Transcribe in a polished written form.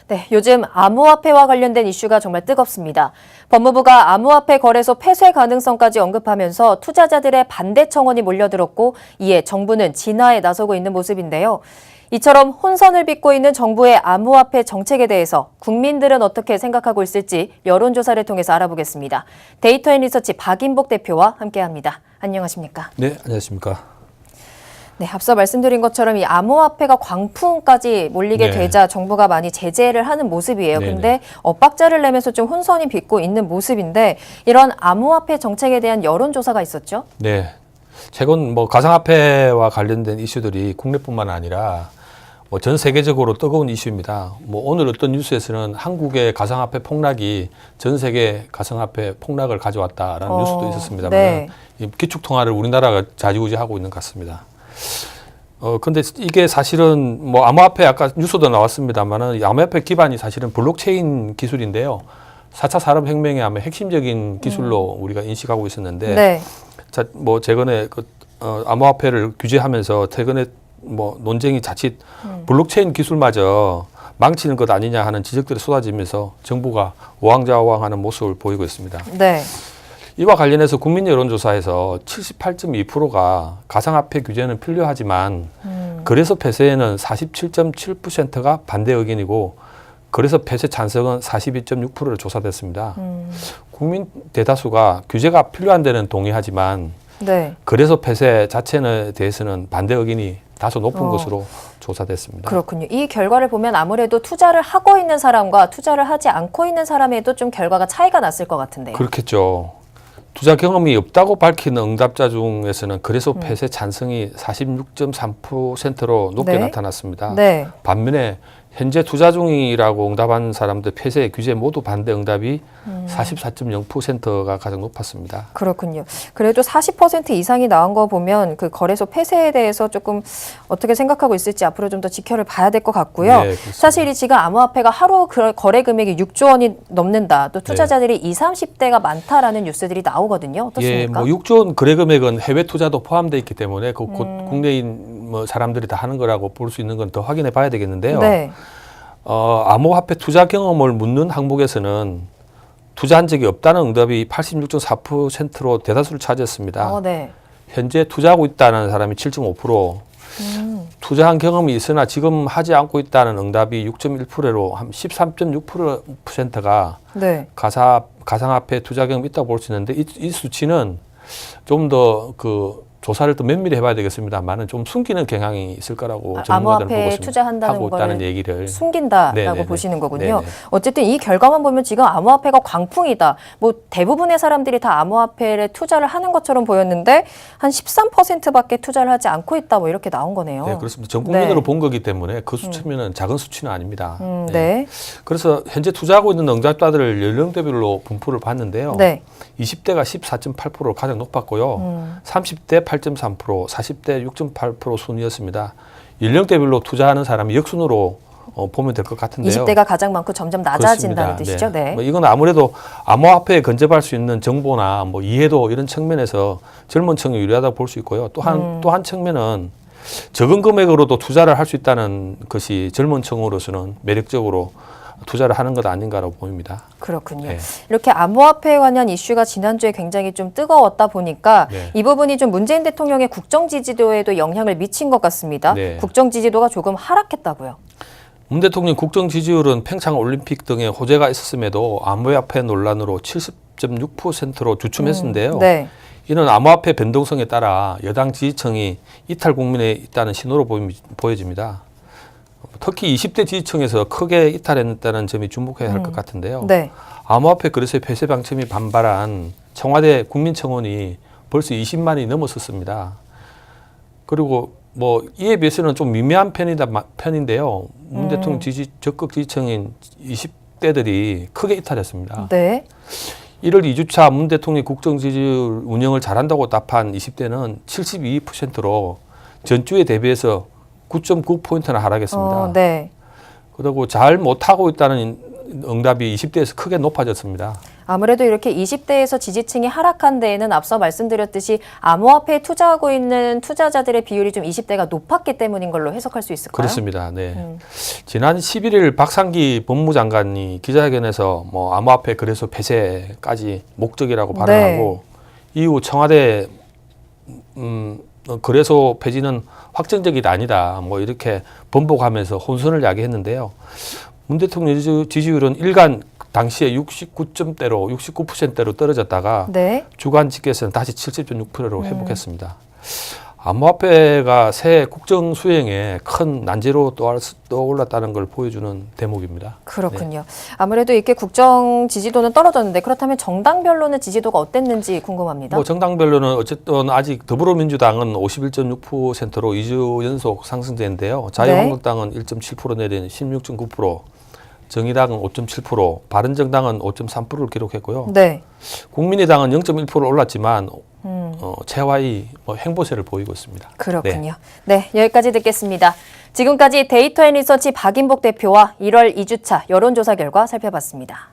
네, 요즘 암호화폐와 관련된 이슈가 정말 뜨겁습니다. 법무부가 암호화폐 거래소 폐쇄 가능성까지 언급하면서 투자자들의 반대 청원이 몰려들었고 이에 정부는 진화에 나서고 있는 모습인데요. 이처럼 혼선을 빚고 있는 정부의 암호화폐 정책에 대해서 국민들은 어떻게 생각하고 있을지 여론조사를 통해서 알아보겠습니다. 데이터앤리서치 박인복 대표와 함께합니다. 안녕하십니까? 네, 안녕하십니까? 네, 앞서 말씀드린 것처럼 이 암호화폐가 광풍까지 몰리게 되자 정부가 많이 제재를 하는 모습이에요. 그런데 엇박자를 내면서 좀 혼선이 빚고 있는 모습인데 이런 암호화폐 정책에 대한 여론조사가 있었죠? 네, 최근 가상화폐와 관련된 이슈들이 국내뿐만 아니라 전 세계적으로 뜨거운 이슈입니다. 오늘 어떤 뉴스에서는 한국의 가상화폐 폭락이 전 세계 가상화폐 폭락을 가져왔다라는 뉴스도 있었습니다만 네. 기축통화를 우리나라가 좌지우지하고 있는 것 같습니다. 근데 이게 사실은 암호화폐 아까 뉴스도 나왔습니다만은 암호화폐 기반이 사실은 블록체인 기술인데요. 4차 산업혁명의 아마 핵심적인 기술로 우리가 인식하고 있었는데, 네. 자, 최근에 암호화폐를 규제하면서 최근에 논쟁이 자칫 블록체인 기술마저 망치는 것 아니냐 하는 지적들이 쏟아지면서 정부가 우왕좌왕하는 모습을 보이고 있습니다. 네. 이와 관련해서 국민 여론조사에서 78.2%가 가상화폐 규제는 필요하지만 거래소 폐쇄에는 47.7%가 반대 의견이고 거래소 폐쇄 찬성은 42.6%로 조사됐습니다. 국민 대다수가 규제가 필요한 데는 동의하지만 네. 거래소 폐쇄 자체에 대해서는 반대 의견이 다소 높은 것으로 조사됐습니다. 그렇군요. 이 결과를 보면 아무래도 투자를 하고 있는 사람과 투자를 하지 않고 있는 사람에도 좀 결과가 차이가 났을 것 같은데요. 그렇겠죠. 투자 경험이 없다고 밝히는 응답자 중에서는 거래소 폐쇄 찬성이 46.3%로 높게 네. 나타났습니다. 네. 반면에 현재 투자 중이라고 응답한 사람들 폐쇄 규제 모두 반대 응답이 44.0%가 가장 높았습니다. 그렇군요. 그래도 40% 이상이 나온 거 보면 그 거래소 폐쇄에 대해서 조금 어떻게 생각하고 있을지 앞으로 좀 더 지켜를 봐야 될 것 같고요. 네, 사실 이 지금 암호화폐가 하루 거래 금액이 6조 원이 넘는다. 또 투자자들이 20, 30대가 많다라는 뉴스들이 나오거든요. 어떻습니까? 6조 원 거래 금액은 해외 투자도 포함되어 있기 때문에 곧 국내인 사람들이 다 하는 거라고 볼 수 있는 건 더 확인해 봐야 되겠는데요. 네. 암호화폐 투자 경험을 묻는 항목에서는 투자한 적이 없다는 응답이 86.4%로 대다수를 차지했습니다. 네. 현재 투자하고 있다는 사람이 7.5%, 투자한 경험이 있으나 지금 하지 않고 있다는 응답이 6.1%로 한 13.6%가 네. 가상화폐 투자 경험이 있다고 볼 수 있는데 이 수치는 좀 더 조사를 또 면밀히 해봐야 되겠습니다만은 좀 숨기는 경향이 있을 거라고 전문가들은 보고 암호화폐에 있습니다. 투자한다는 하고 거를 있다는 얘기를 숨긴다라고 네네네. 보시는 거군요. 네네. 어쨌든 이 결과만 보면 지금 암호화폐가 광풍이다. 대부분의 사람들이 다 암호화폐에 투자를 하는 것처럼 보였는데 한 13%밖에 투자를 하지 않고 있다. 이렇게 나온 거네요. 네, 그렇습니다. 전 국민으로 네. 본 거기 때문에 그 수치면은 작은 수치는 아닙니다. 네. 그래서 현재 투자하고 있는 응답자들을 연령대별로 분포를 봤는데요. 네. 20대가 14.8%로 가장 높았고요. 30대 8.3%, 40대 6.8% 순이었습니다. 연령대별로 투자하는 사람이 역순으로 보면 될 것 같은데요. 20대가 가장 많고 점점 낮아진다는 그렇습니다. 뜻이죠. 네. 이건 아무래도 암호화폐에 근접할 수 있는 정보나 이해도 이런 측면에서 젊은 층이 유리하다고 볼 수 있고요. 또 한 측면은 적은 금액으로도 투자를 할 수 있다는 것이 젊은 층으로서는 매력적으로 투자를 하는 것 아닌가라고 보입니다. 그렇군요. 네. 이렇게 암호화폐에 관한 이슈가 지난주에 굉장히 좀 뜨거웠다 보니까 네. 이 부분이 좀 문재인 대통령의 국정 지지도에도 영향을 미친 것 같습니다. 네. 국정 지지도가 조금 하락했다고요. 문 대통령 국정 지지율은 평창 올림픽 등의 호재가 있었음에도 암호화폐 논란으로 70.6%로 주춤했는데요. 네. 이는 암호화폐 변동성에 따라 여당 지지층이 이탈 국면에 있다는 신호로 보여집니다. 특히 20대 지지층에서 크게 이탈했다는 점이 주목해야 할 것 같은데요. 네. 암호화폐 거래소의 폐쇄 방침이 반발한 청와대 국민청원이 벌써 20만이 넘었었습니다. 그리고 이에 비해서는 좀 미미한 편인데요. 문 대통령 적극 지지층인 20대들이 크게 이탈했습니다. 네. 1월 2주차 문 대통령 국정 지지율 운영을 잘한다고 답한 20대는 72%로 전주에 대비해서 9.9포인트나 하락했습니다. 네. 그리고 잘 못하고 있다는 응답이 20대에서 크게 높아졌습니다. 아무래도 이렇게 20대에서 지지층이 하락한 데에는 앞서 말씀드렸듯이 암호화폐에 투자하고 있는 투자자들의 비율이 좀 20대가 높았기 때문인 걸로 해석할 수 있을까요? 그렇습니다. 네. 지난 11일 박상기 법무장관이 기자회견에서 뭐 암호화폐 거래소 폐쇄까지 목적이라고 발언하고 이후 청와대 거래소 폐지는 확정적이 아니다. 뭐 이렇게 번복하면서 혼선을 야기했는데요. 문 대통령 지지율은 일간 당시에 69%대로 떨어졌다가 주간 집계에서는 다시 70.6%로 회복했습니다. 암호화폐가 새 국정 수행에 큰 난제로 떠올랐다는 걸 보여주는 대목입니다. 그렇군요. 아무래도 이렇게 국정 지지도는 떨어졌는데 그렇다면 정당별로는 지지도가 어땠는지 궁금합니다. 뭐 정당별로는 어쨌든 아직 더불어민주당은 51.6%로 2주 연속 상승세인데요. 자유한국당은 1.7% 내린 16.9%, 정의당은 5.7%, 바른정당은 5.3%를 기록했고요. 국민의당은 0.1% 올랐지만 최하위 행보세를 보이고 있습니다. 그렇군요. 네, 여기까지 듣겠습니다. 지금까지 데이터앤리서치 박인복 대표와 1월 2주차 여론조사 결과 살펴봤습니다.